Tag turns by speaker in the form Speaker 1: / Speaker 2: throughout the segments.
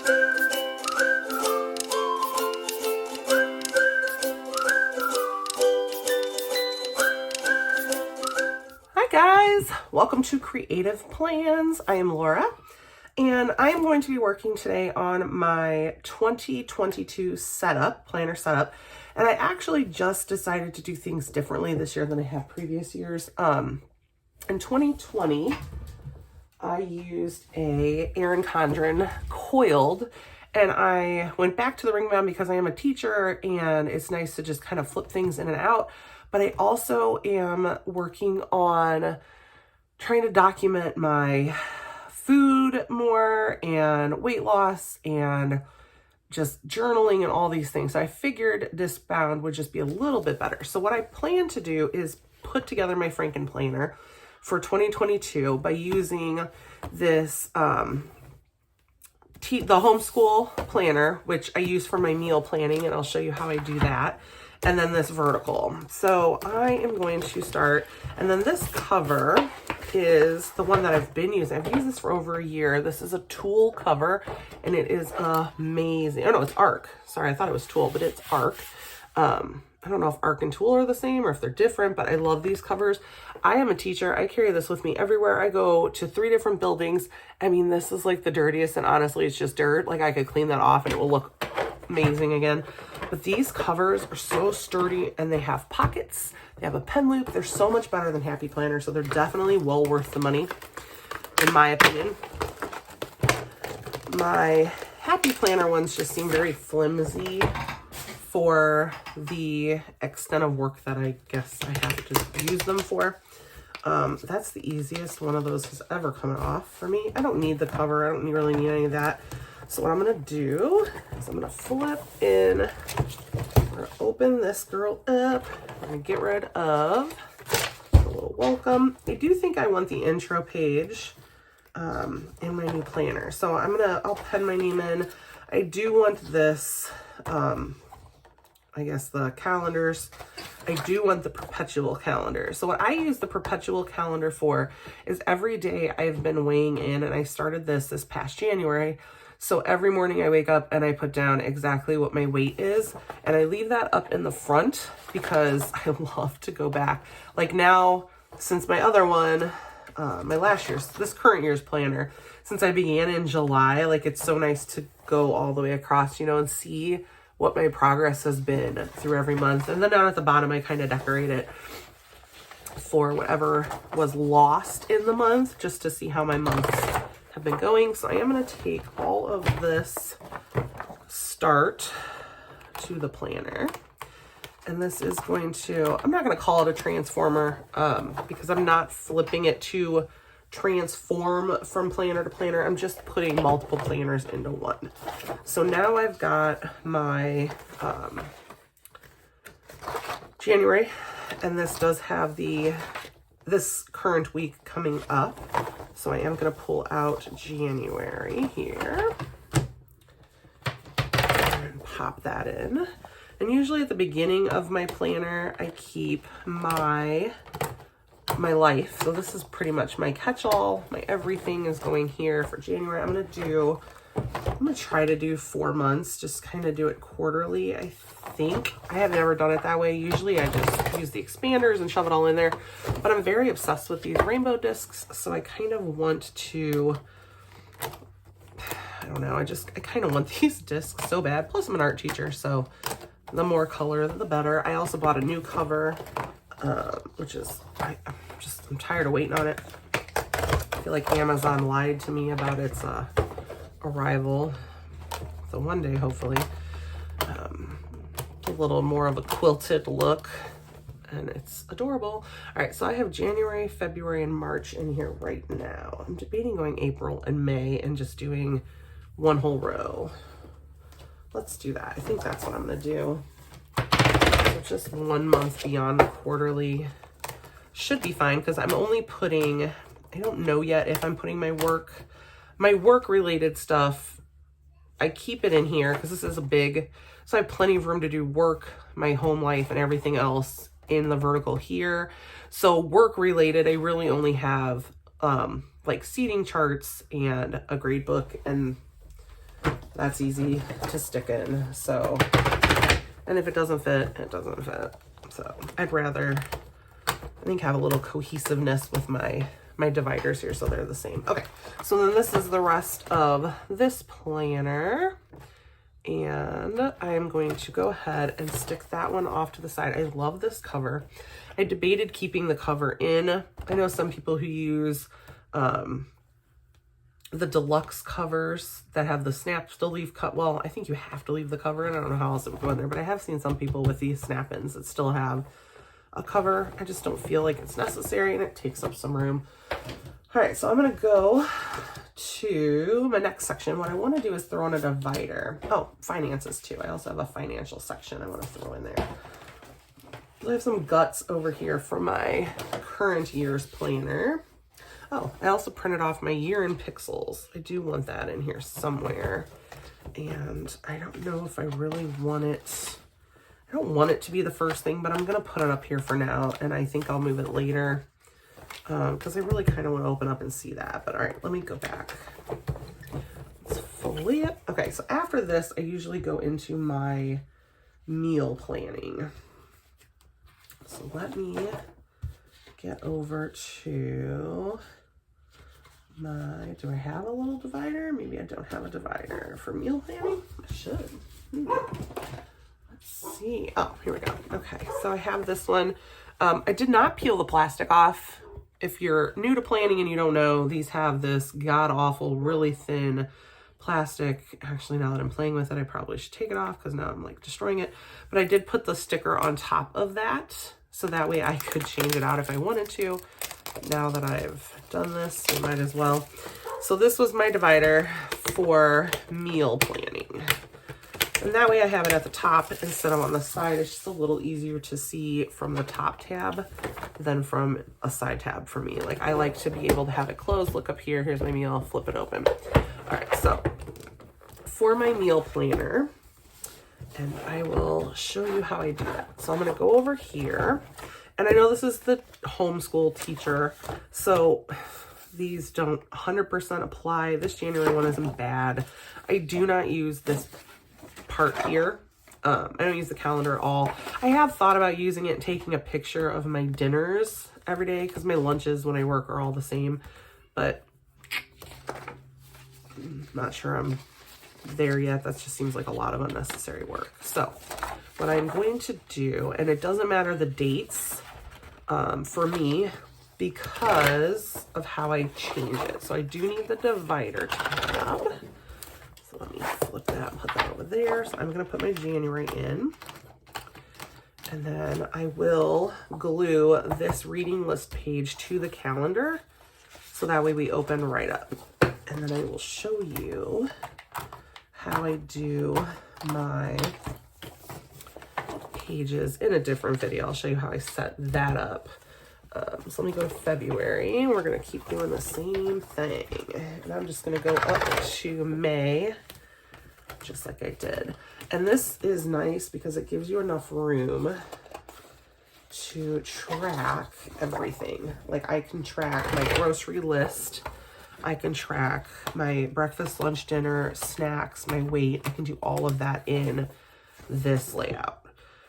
Speaker 1: Hi guys, welcome to Creative Plans. I am Laura, and I'm going to be working today on my 2022 planner setup. And I actually just decided to do things differently this year than I have previous years. In 2020, I used a Erin Condren coiled, and I went back to the ring bound because I am a teacher and it's nice to just kind of flip things in and out. But I also am working on trying to document my food more and weight loss and just journaling and all these things. So I figured this bound would just be a little bit better. So what I plan to do is put together my Franken planner for 2022 by using this the homeschool planner, which I use for my meal planning, and I'll show you how I do that. And then this vertical. So I am going to start, and then this cover is the one that I've been using. I've used this for over a year. This is a Tulle cover, and it is amazing. Oh no, it's Arc. Sorry, I thought it was Tulle, but it's Arc. I don't know if Arc and Tulle are the same or if they're different, but I love these covers. I am a teacher. I carry this with me everywhere I go, to 3 different buildings. I mean, this is like the dirtiest, and honestly, it's just dirt. Like, I could clean that off and it will look amazing again. But these covers are so sturdy, and they have pockets. They have a pen loop. They're so much better than Happy Planner, so they're definitely well worth the money, in my opinion. My Happy Planner ones just seem very flimsy for the extent of work that I guess I have to use them for. That's the easiest one of those has ever come off for me. I don't need the cover. I don't really need any of that. So what I'm going to do is I'm going to flip in. I'm going to open this girl up. I'm going to get rid of a little welcome. I do think I want the intro page in my new planner. So I'll pen my name in. I do want this, I guess the calendars. I do want the Perpetual Calendar. So what I use the Perpetual Calendar for is every day I've been weighing in, and I started this past January. So every morning I wake up and I put down exactly what my weight is, and I leave that up in the front because I love to go back. Like now, since my other one, this current year's planner, since I began in July, like it's so nice to go all the way across, and see what my progress has been through every month. And then down at the bottom, I kind of decorate it for whatever was lost in the month, just to see how my months have been going. So I am going to take all of this start to the planner, and this is going to, I'm not going to call it a transformer because I'm not flipping it to transform from planner to planner. I'm just putting multiple planners into one. So now I've got my January, and this does have this current week coming up. So I am going to pull out January here and pop that in. And usually at the beginning of my planner, I keep my life. So this is pretty much my catch-all. My everything is going here for January. I'm going to try to do 4 months, just kind of do it quarterly, I think. I have never done it that way. Usually I just use the expanders and shove it all in there, but I'm very obsessed with these rainbow discs, so I kind of want to, I don't know, I kind of want these discs so bad. Plus I'm an art teacher, so the more color, the better. I also bought a new cover, which is, I'm tired of waiting on it. I feel like Amazon lied to me about its arrival. So one day, hopefully, a little more of a quilted look, and it's adorable. All right, so I have January, February, and March in here right now. I'm debating going April and May and just doing one whole row. Let's do that. I think that's what I'm gonna do. So just 1 month beyond the quarterly should be fine, because I'm only putting, I don't know yet if I'm putting my work related stuff, I keep it in here because this is a big, so I have plenty of room to do work, my home life, and everything else in the vertical here. So work related, I really only have like seating charts and a grade book and that's easy to stick in. So, and if it doesn't fit, it doesn't fit. So I'd rather, I think, have a little cohesiveness with my dividers here so they're the same. Okay, so then this is the rest of this planner. And I am going to go ahead and stick that one off to the side. I love this cover. I debated keeping the cover in. I know some people who use the deluxe covers that have the snaps to leave cut. Well, I think you have to leave the cover in. I don't know how else it would go in there, but I have seen some people with these snap-ins that still have a cover. I just don't feel like it's necessary, and it takes up some room. All right, so I'm gonna go to my next section. What I want to do is throw in a divider. Oh, finances too. I also have a financial section I want to throw in there. I have some guts over here for my current year's planner. Oh, I also printed off my year in pixels. I do want that in here somewhere. And I don't know if I really want it. I don't want it to be the first thing, but I'm going to put it up here for now. And I think I'll move it later. Because I really kind of want to open up and see that. But all right, let me go back. Let's fully it. Okay, so after this, I usually go into my meal planning. So let me get over to my, do I have a little divider? Maybe I don't have a divider for meal planning. I should. Let's see. Oh, here we go. Okay, so I have this one. I did not peel the plastic off. If you're new to planning and you don't know, these have this god-awful, really thin plastic. Actually, now that I'm playing with it, I probably should take it off because now I'm like destroying it. But I did put the sticker on top of that, so that way I could change it out if I wanted to. But now that I've done this, I might as well. So this was my divider for meal planning. And that way I have it at the top instead of on the side. It's just a little easier to see from the top tab than from a side tab for me. Like, I like to be able to have it closed. Look up here. Here's my meal. Flip it open. All right, so for my meal planner, and I will show you how I do that. So I'm going to go over here. And I know this is the homeschool teacher, so these don't 100% apply. This January one isn't bad. I do not use this part here. I don't use the calendar at all. I have thought about using it and taking a picture of my dinners every day because my lunches when I work are all the same, but I'm not sure I'm there yet. That just seems like a lot of unnecessary work. So what I'm going to do, and it doesn't matter the dates for me because of how I change it. So I do need the divider tab. So let me flip that and put that over there. So I'm going to put my January in. And then I will glue this reading list page to the calendar. So that way we open right up. And then I will show you how I do my pages in a different video. I'll show you how I set that up. So let me go to February. We're going to keep doing the same thing. And I'm just going to go up to May, just like I did. And this is nice because it gives you enough room to track everything. Like, I can track my grocery list. I can track my breakfast, lunch, dinner, snacks, my weight. I can do all of that in this layout.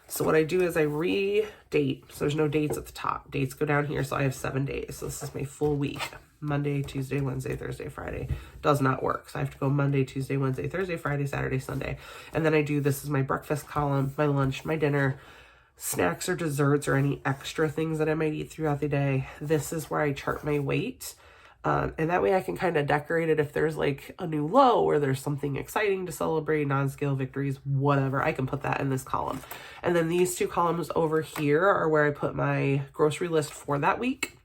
Speaker 1: So what I do is I redate. So there's no dates at the top. Dates go down here. So I have 7 days. So this is my full week. Monday, Tuesday, Wednesday, Thursday, Friday. Does not work. So I have to go Monday, Tuesday, Wednesday, Thursday, Friday, Saturday, Sunday. And then I do, this is my breakfast column, my lunch, my dinner, snacks or desserts or any extra things that I might eat throughout the day. This is where I chart my weight. And that way I can kind of decorate it if there's like a new low or there's something exciting to celebrate, non-scale victories, whatever. I can put that in this column. And then these two columns over here are where I put my grocery list for that week.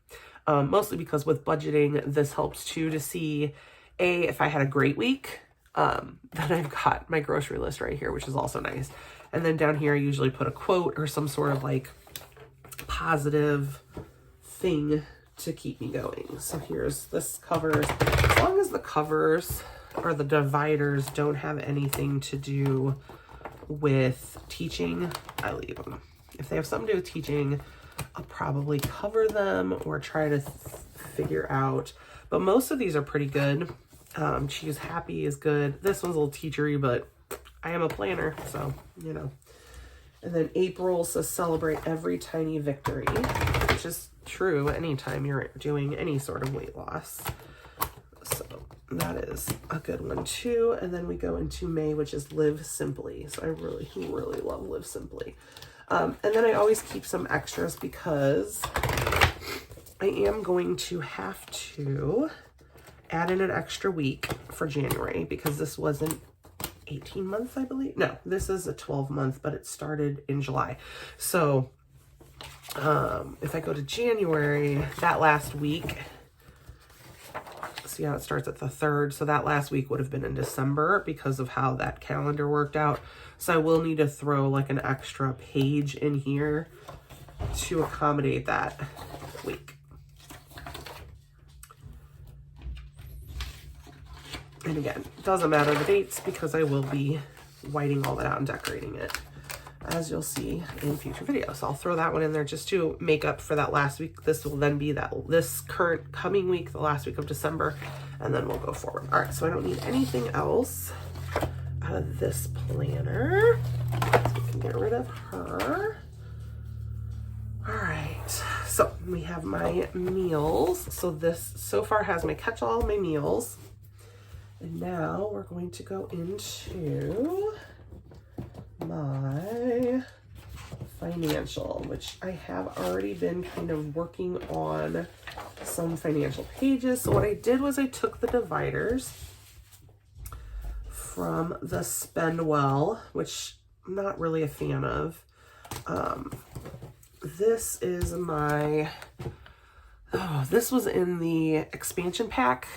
Speaker 1: Mostly because with budgeting, this helps too to see, if I had a great week, then I've got my grocery list right here, which is also nice. And then down here, I usually put a quote or some sort of like positive thing to keep me going. So here's this covers. As long as the covers or the dividers don't have anything to do with teaching, I leave them. If they have something to do with teaching, I'll probably cover them or try to figure out. But most of these are pretty good. Choose happy is good. This one's a little teachery, but I am a planner, so, you know. And then April says celebrate every tiny victory, which is true anytime you're doing any sort of weight loss. So that is a good one too. And then we go into May, which is live simply. So I really, really love live simply. And then I always keep some extras because I am going to have to add in an extra week for January because this wasn't 18 months, I believe. No, this is a 12-month, but it started in July. So if I go to January, that last week, see how it starts at the 3rd. So that last week would have been in December because of how that calendar worked out. So I will need to throw like an extra page in here to accommodate that week. And again, doesn't matter the dates because I will be whiting all that out and decorating it, as you'll see in future videos. So I'll throw that one in there just to make up for that last week. This will then be this current coming week, the last week of December, and then we'll go forward. All right, so I don't need anything else out of this planner. So we can get rid of her. All right, so we have my meals. So this so far has my catch-all, my meals. And now we're going to go into my financial, which I have already been kind of working on some financial pages. So what I did was I took the dividers from the Spend Well, which I'm not really a fan of. This is my... Oh, this was in the expansion pack.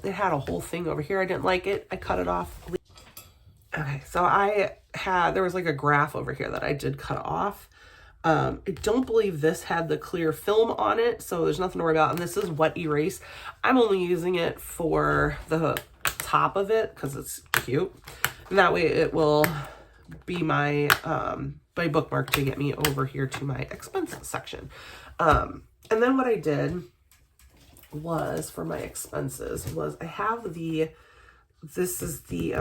Speaker 1: It had a whole thing over here. I didn't like it. I cut it off. Okay, so there was like a graph over here that I did cut off. I don't believe this had the clear film on it, so there's nothing to worry about. And this is wet erase. I'm only using it for the top of it because it's cute. And that way it will be my, my bookmark to get me over here to my expense section. And then what I did was for my expenses was I have this is the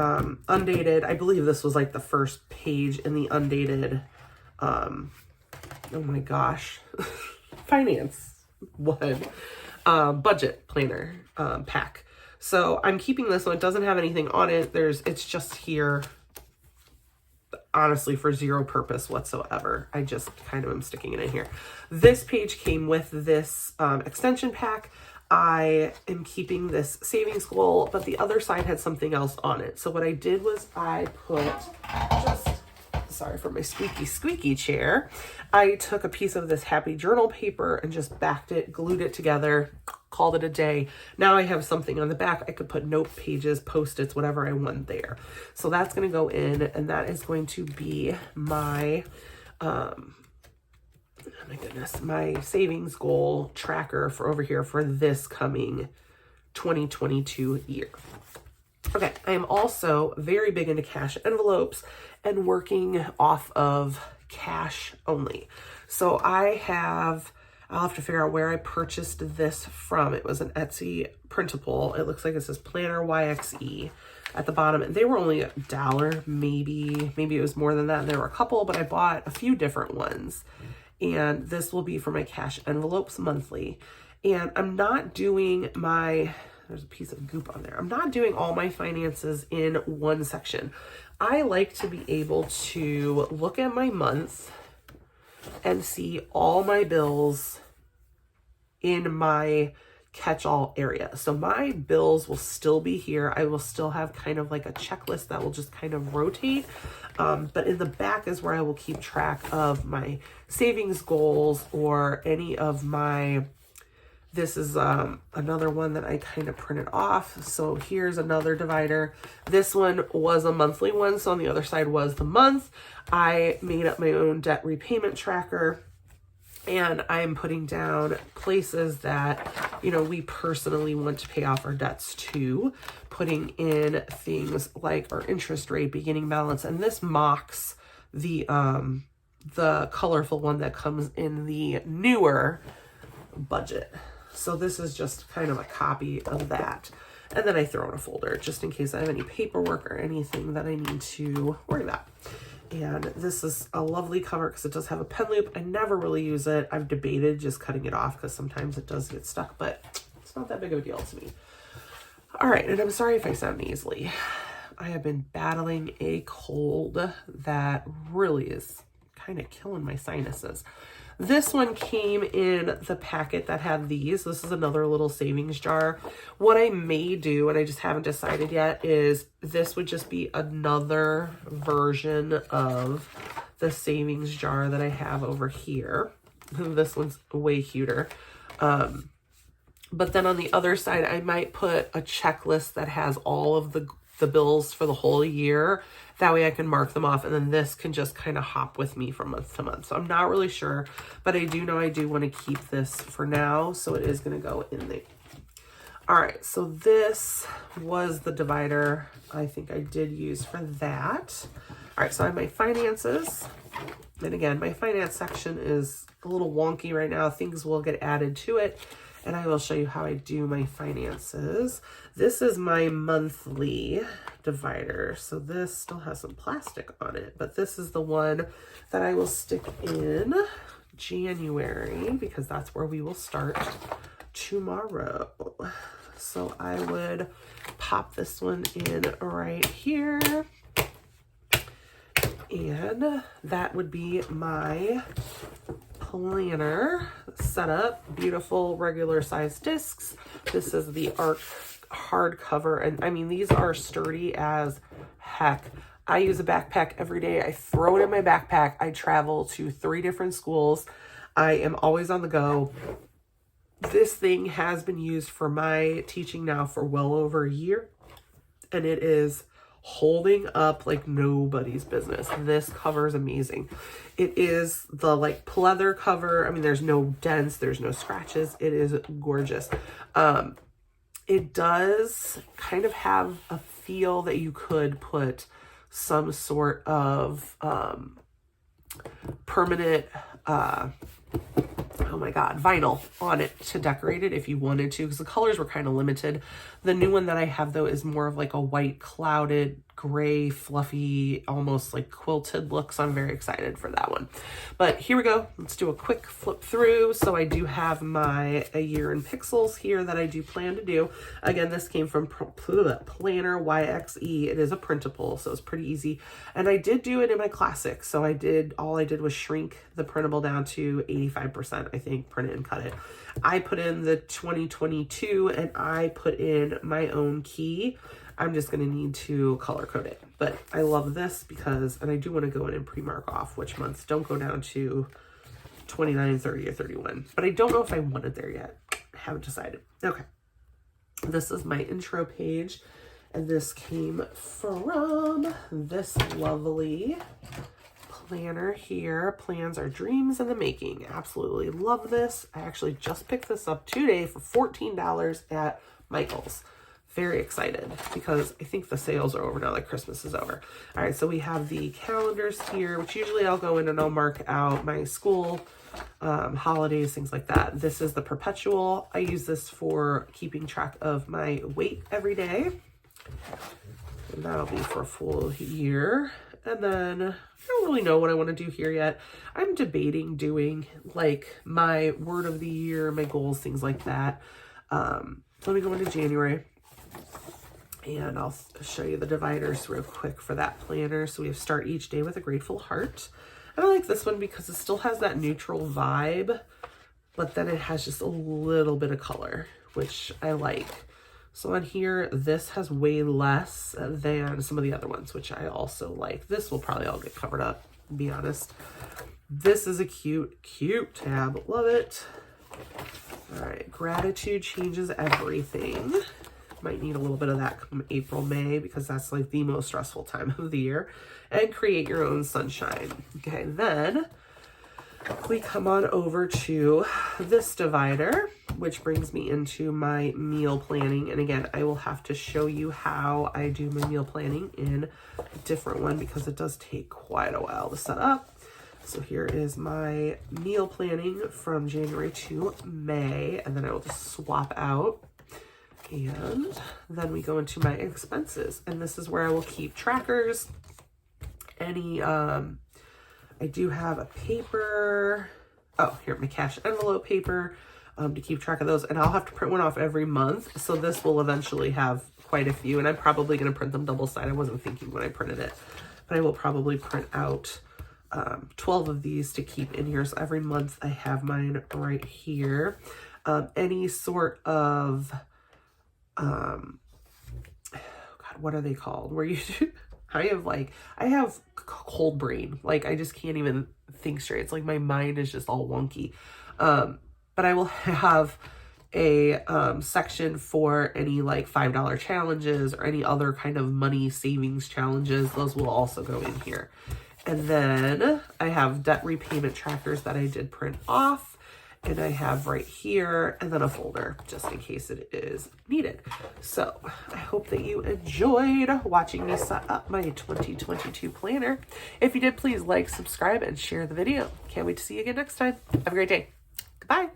Speaker 1: undated, I believe this was like the first page in the undated, oh my gosh, finance one, budget planner pack. So I'm keeping this one. It doesn't have anything on it. It's just here, honestly, for zero purpose whatsoever. I just kind of am sticking it in here. This page came with this extension pack. I am keeping this savings goal, but the other side had something else on it. So what I did was I put sorry for my squeaky chair. I took a piece of this happy journal paper and just backed it, glued it together, called it a day. Now I have something on the back. I could put note pages, Post-its, whatever I want there. So that's going to go in, and that is going to be my, oh my goodness, my savings goal tracker for over here for this coming 2022 year. Okay, I am also very big into cash envelopes and working off of cash only. So I'll have to figure out where I purchased this from. It was an Etsy printable. It looks like it says Planner YXE at the bottom. And they were only $1, maybe it was more than that. And there were a couple, but I bought a few different ones. And this will be for my cash envelopes monthly. And I'm not doing there's a piece of goop on there. I'm not doing all my finances in one section. I like to be able to look at my month and see all my bills in my catch-all area. So my bills will still be here. I will still have kind of like a checklist that will just kind of rotate. But in the back is where I will keep track of my savings goals or any of my... This is another one that I kind of printed off. So here's another divider. This one was a monthly one. So on the other side was the month. I made up my own debt repayment tracker. And I'm putting down places that, we personally want to pay off our debts to. Putting in things like our interest rate, beginning balance. And this mocks the colorful one that comes in the newer budget. So this is just kind of a copy of that. And then I throw in a folder just in case I have any paperwork or anything that I need to worry about. And this is a lovely cover because it does have a pen loop. I never really use it. I've debated just cutting it off because sometimes it does get stuck, but it's not that big of a deal to me. All right, and I'm sorry if I sound nasally. I have been battling a cold that really is kind of killing my sinuses. This one came in the packet that had these. This is another little savings jar. What I may do, and I just haven't decided yet, is this would just be another version of the savings jar that I have over here. This one's way cuter. But then on the other side, I might put a checklist that has all of the bills for the whole year. That way I can mark them off, and then this can just kind of hop with me from month to month. So I'm not really sure, but I do know I do want to keep this for now. So it is going to go in there. All right, so this was the divider I think I did use for that. All right, so I have my finances. And again, my finance section is a little wonky right now. Things will get added to it, and I will show you how I do my finances. This is my monthly divider. So this still has some plastic on it, but this is the one that I will stick in January because that's where we will start tomorrow. So I would pop this one in right here. And that would be my planner setup. Beautiful regular size discs. This is the ARC hardcover, and I mean, these are sturdy as heck. I use a backpack every day. I throw it in my backpack. I travel to 3 different schools. I am always on the go. This thing has been used for my teaching now for well over a year, and it is holding up like nobody's business. This cover is amazing. It is the like pleather cover. I mean, there's no dents, there's no scratches. It is gorgeous. It does kind of have a feel that you could put some sort of permanent, oh my God, vinyl on it to decorate it if you wanted to, because the colors were kind of limited. The new one that I have though is more of like a white clouded gray fluffy almost like quilted look, so I'm very excited for that one. But here we go, let's do a quick flip through. So I do have my A Year in Pixels here that I do plan to do. Again, this came from Planner YXE. It is a printable, so it's pretty easy, and I did do it in my classic. So all I did was shrink the printable down to 85%, I think, print it and cut it. I put in the 2022 and I put in my own key. I'm just going to need to color code it, but I love this because, and I do want to go in and pre-mark off which months don't go down to 29, 30, or 31, but I don't know if I want it there yet. I haven't decided. Okay. This is my intro page, and this came from this lovely planner here. Plans are dreams in the making. Absolutely love this. I actually just picked this up today for $14 at Michael's. Very excited because I think the sales are over now, like Christmas is over. All right, so we have the calendars here, which usually I'll go in and I'll mark out my school, holidays, things like that. This is the Perpetual. I use this for keeping track of my weight every day. And that'll be for a full year. And then I don't really know what I want to do here yet. I'm debating doing like my word of the year, my goals, things like that. So let me go into January. And I'll show you the dividers real quick for that planner. So we have start each day with a grateful heart. And I like this one because it still has that neutral vibe, but then it has just a little bit of color, which I like. So on here, this has way less than some of the other ones, which I also like. This will probably all get covered up, to be honest. This is a cute, cute tab. Love it. All right, gratitude changes everything. Might need a little bit of that come April, May, because that's like the most stressful time of the year. And create your own sunshine. Okay, then we come on over to this divider, which brings me into my meal planning. And again, I will have to show you how I do my meal planning in a different one because it does take quite a while to set up. So here is my meal planning from January to May, and then I will just swap out And then we go into my expenses, and this is where I will keep trackers. Any, I do have a paper. Oh, here, my cash envelope paper to keep track of those. And I'll have to print one off every month. So this will eventually have quite a few. And I'm probably going to print them double-sided. I wasn't thinking when I printed it. But I will probably print out 12 of these to keep in here. So every month I have mine right here. Any sort of, God, what are they called? Where you do, I have cold brain. Like, I just can't even think straight. It's like my mind is just all wonky. But I will have a section for any like $5 challenges or any other kind of money savings challenges. Those will also go in here. And then I have debt repayment trackers that I did print off. And I have right here, and then a folder just in case it is needed. So I hope that you enjoyed watching me set up my 2022 planner. If you did, please like, subscribe, and share the video. Can't wait to see you again next time. Have a great day. Goodbye.